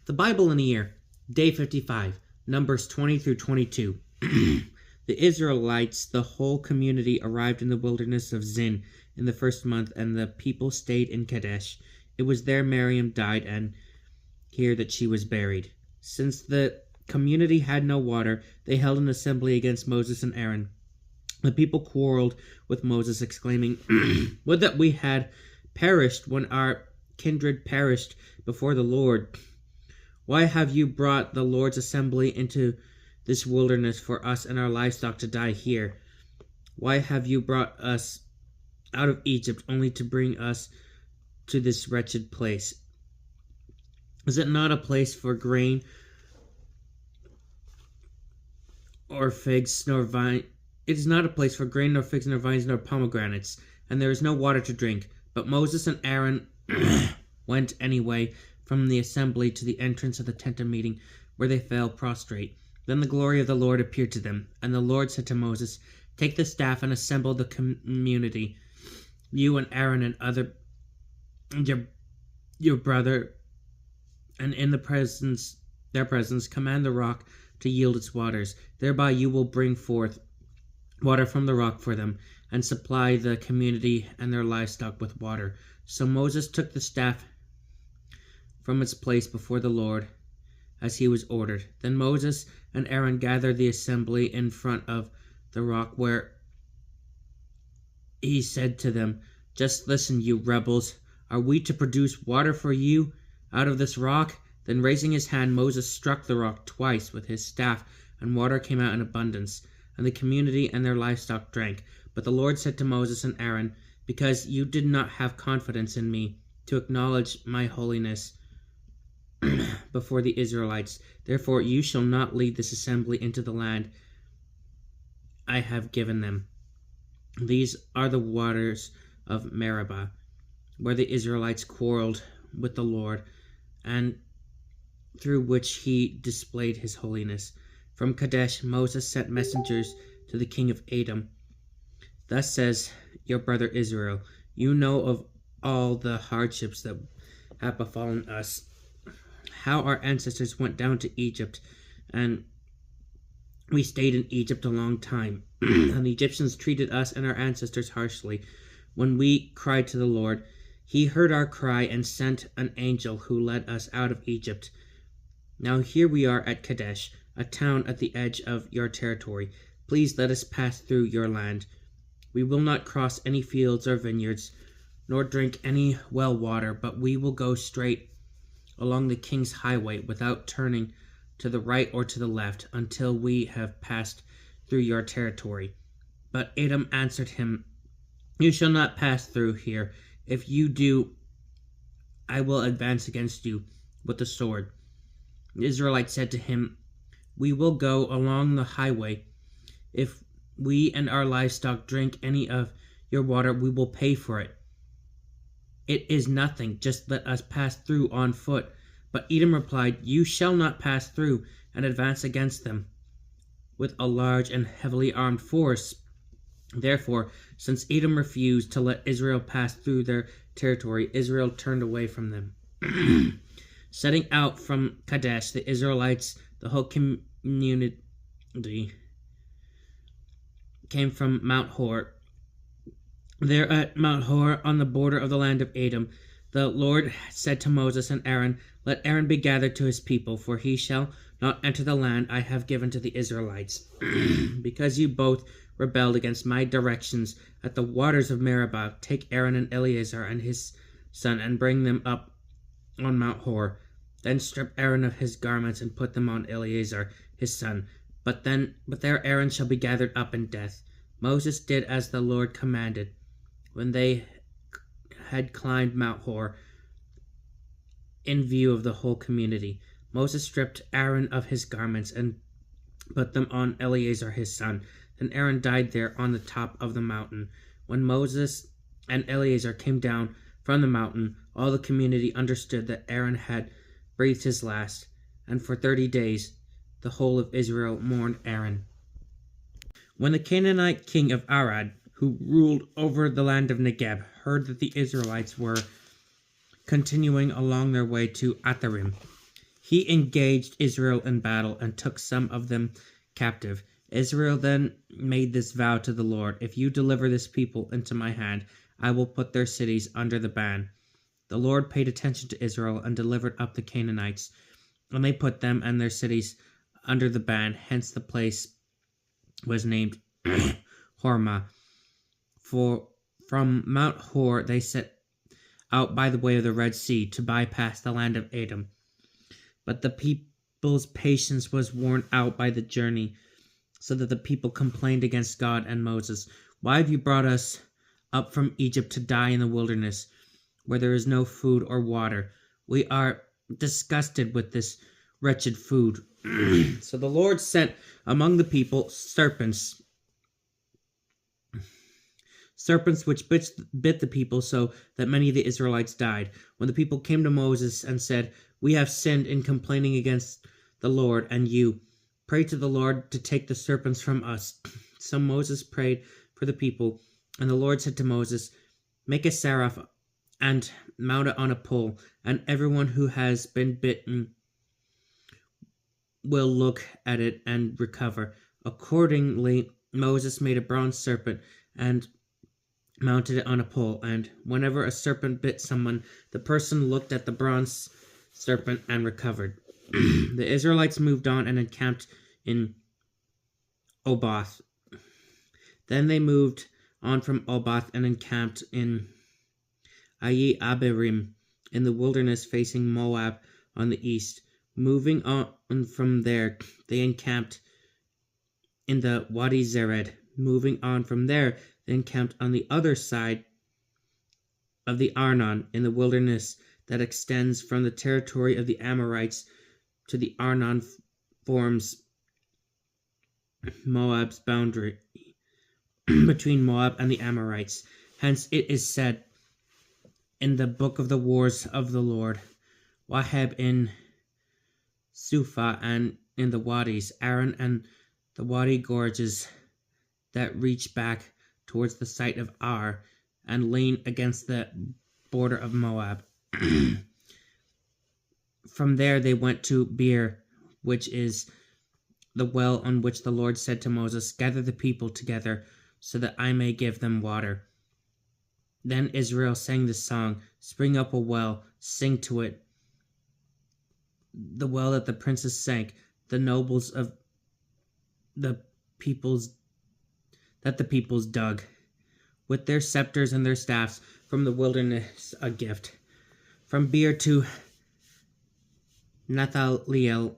The Bible in a year, day 55, Numbers 20 through 22. The Israelites, the whole community, arrived in the wilderness of Zin in the first month, and the people stayed in Kadesh. It was there Miriam died, and here that she was buried. Since the community had no water, they held an assembly against Moses and Aaron. The people quarreled with Moses, exclaiming, "Would that we had perished when our kindred perished before the Lord. Why have you brought the Lord's assembly into this wilderness for us and our livestock to die here? Why have you brought us out of Egypt only to bring us to this wretched place? Is it not a place for grain or figs nor vine? It is not a place for grain nor figs nor vines nor pomegranates, and there is no water to drink." But Moses and Aaron went anyway from the assembly to the entrance of the tent of meeting, where they fell prostrate. Then the glory of the Lord appeared to them, and the Lord said to Moses, "Take the staff and assemble the community, you and Aaron and your brother, and in their presence command the rock to yield its waters. Thereby you will bring forth water from the rock for them, and supply the community and their livestock with water." So Moses took the staff from its place before the Lord, as he was ordered. Then Moses and Aaron gathered the assembly in front of the rock, where he said to them, "Just listen, you rebels. Are we to produce water for you out of this rock?" Then raising his hand, Moses struck the rock twice with his staff, and water came out in abundance, and the community and their livestock drank. But the Lord said to Moses and Aaron, "Because you did not have confidence in me to acknowledge my holiness before the Israelites, therefore you shall not lead this assembly into the land I have given them." These are the waters of Meribah, where the Israelites quarreled with the Lord, and through which he displayed his holiness. From Kadesh Moses sent messengers to the king of Edom. "Thus says your brother Israel, you know of all the hardships that have befallen us, how our ancestors went down to Egypt, and we stayed in Egypt a long time, and the Egyptians treated us and our ancestors harshly. When we cried to the Lord, he heard our cry and sent an angel who led us out of Egypt. Now here we are at Kadesh, a town at the edge of your territory. Please let us pass through your land. We will not cross any fields or vineyards, nor drink any well water, but we will go straight along the king's highway without turning to the right or to the left until we have passed through your territory." But Edom answered him, "You shall not pass through here. If you do, I will advance against you with the sword." The Israelites said to him, "We will go along the highway. If we and our livestock drink any of your water, we will pay for it. It is nothing, just let us pass through on foot." But Edom replied, "You shall not pass through and advance against them with a large and heavily armed force." Therefore, since Edom refused to let Israel pass through their territory, Israel turned away from them. Setting out from Kadesh, the Israelites, the whole community, came from Mount Hor. There at Mount Hor, on the border of the land of Edom, the Lord said to Moses and Aaron, "Let Aaron be gathered to his people, for he shall not enter the land I have given to the Israelites. Because you both rebelled against my directions at the waters of Meribah, take Aaron and Eleazar and his son and bring them up on Mount Hor. Then strip Aaron of his garments and put them on Eleazar his son. But there Aaron shall be gathered up in death." Moses did as the Lord commanded. When they had climbed Mount Hor in view of the whole community, Moses stripped Aaron of his garments and put them on Eleazar his son. Then Aaron died there on the top of the mountain. When Moses and Eleazar came down from the mountain, all the community understood that Aaron had breathed his last, and for 30 days the whole of Israel mourned Aaron. When the Canaanite king of Arad, who ruled over the land of Negeb, heard that the Israelites were continuing along their way to Atharim, He engaged Israel in battle and took some of them captive. Israel then made this vow to the Lord: if you deliver this people into my hand, I will put their cities under the ban. The Lord paid attention to Israel and delivered up the Canaanites, and they put them and their cities under the ban. Hence the place was named Hormah. For from Mount Hor they set out by the way of the Red Sea to bypass the land of Edom. But the people's patience was worn out by the journey, so that the people complained against God and Moses. Why have you brought us up from Egypt to die in the wilderness, where there is no food or water? We are disgusted with this wretched food. So the Lord sent among the people serpents which bit the people, so that many of the Israelites died. When the people came to Moses and said, we have sinned in complaining against the Lord and you. Pray to the Lord to take the serpents from us. So Moses prayed for the people, and the Lord said to Moses, make a seraph and mount it on a pole, and everyone who has been bitten will look at it and recover. Accordingly, Moses made a bronze serpent and mounted it on a pole, and whenever a serpent bit someone, the person looked at the bronze serpent and recovered. The Israelites moved on and encamped in Oboth. Then they moved on from Oboth and encamped in Ayi Abirim in the wilderness facing Moab on the east. Moving on from there, they encamped in the Wadi Zered. Moving on from there, they encamped on the other side of the Arnon in the wilderness that extends from the territory of the Amorites to the Arnon forms Moab's boundary between Moab and the Amorites. Hence it is said in the book of the wars of the Lord, Wahab in Suphah and in the Wadis, Aaron and the Wadi gorges that reach back towards the site of Ar and lean against the border of Moab. From there they went to Beer, which is the well on which the Lord said to Moses, gather the people together so that I may give them water. Then Israel sang this song, spring up a well, sing to it, the well that the princes sank, the nobles of the peoples dug, with their scepters and their staffs, from the wilderness a gift. From Beer to Nahaliel,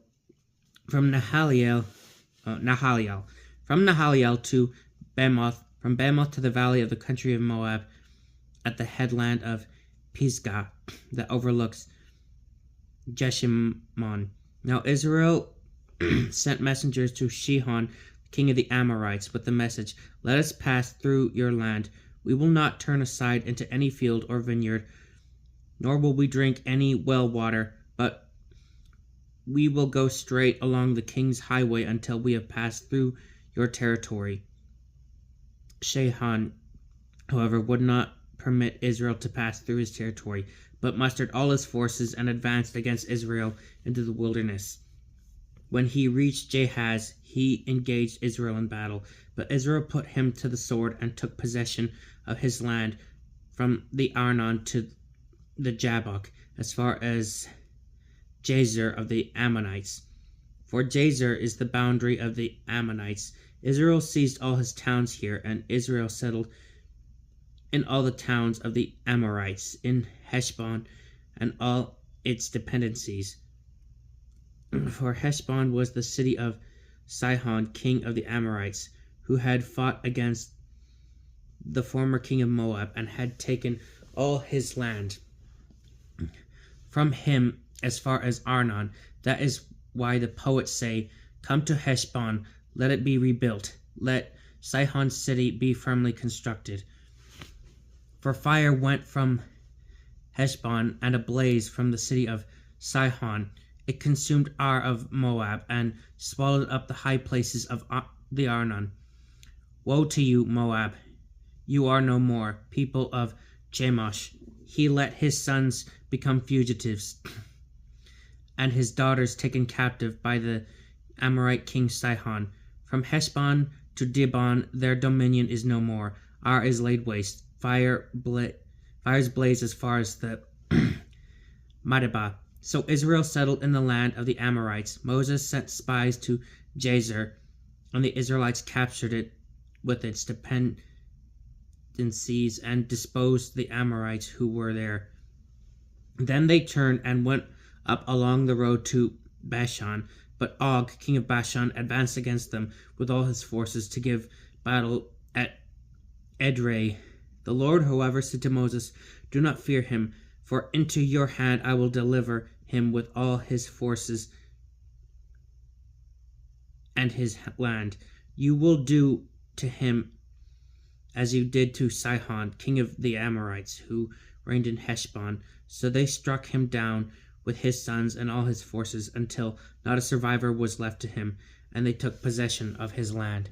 from Nahaliel to Bemoth, from Bemoth to the valley of the country of Moab, at the headland of Pisgah that overlooks Jeshimon. Now Israel sent messengers to Sihon, king of the Amorites, with the message, let us pass through your land. We will not turn aside into any field or vineyard, nor will we drink any well water, but we will go straight along the king's highway until we have passed through your territory. Sihon, however, would not permit Israel to pass through his territory, but mustered all his forces and advanced against Israel into the wilderness. When he reached Jahaz, he engaged Israel in battle, but Israel put him to the sword and took possession of his land from the Arnon to the Jabbok, as far as Jazer of the Ammonites. For Jazer is the boundary of the Ammonites. Israel seized all his towns here, and Israel settled in all the towns of the Amorites, in Heshbon and all its dependencies. For Heshbon was the city of Sihon, king of the Amorites, who had fought against the former king of Moab and had taken all his land from him as far as Arnon. That is why the poets say, come to Heshbon, let it be rebuilt, let Sihon's city be firmly constructed. For fire went from Heshbon and a blaze from the city of Sihon. It consumed Ar of Moab and swallowed up the high places of the Arnon. Woe to you, Moab! You are no more, people of Chemosh. He let his sons become fugitives. and his daughters taken captive by the Amorite king Sihon. From Heshbon to Dibon their dominion is no more. Ar is laid waste. Fires blaze as far as the Madaba. So Israel settled in the land of the Amorites. Moses sent spies to Jazer, and the Israelites captured it with its dependencies and disposed the Amorites who were there. Then they turned and went up along the road to Bashan. But Og, king of Bashan, advanced against them with all his forces to give battle at Edrei. The Lord, however, said to Moses, "Do not fear him, for into your hand I will deliver him with all his forces and his land. You will do to him as you did to Sihon, king of the Amorites, who reigned in Heshbon." So they struck him down with his sons and all his forces until not a survivor was left to him, and they took possession of his land.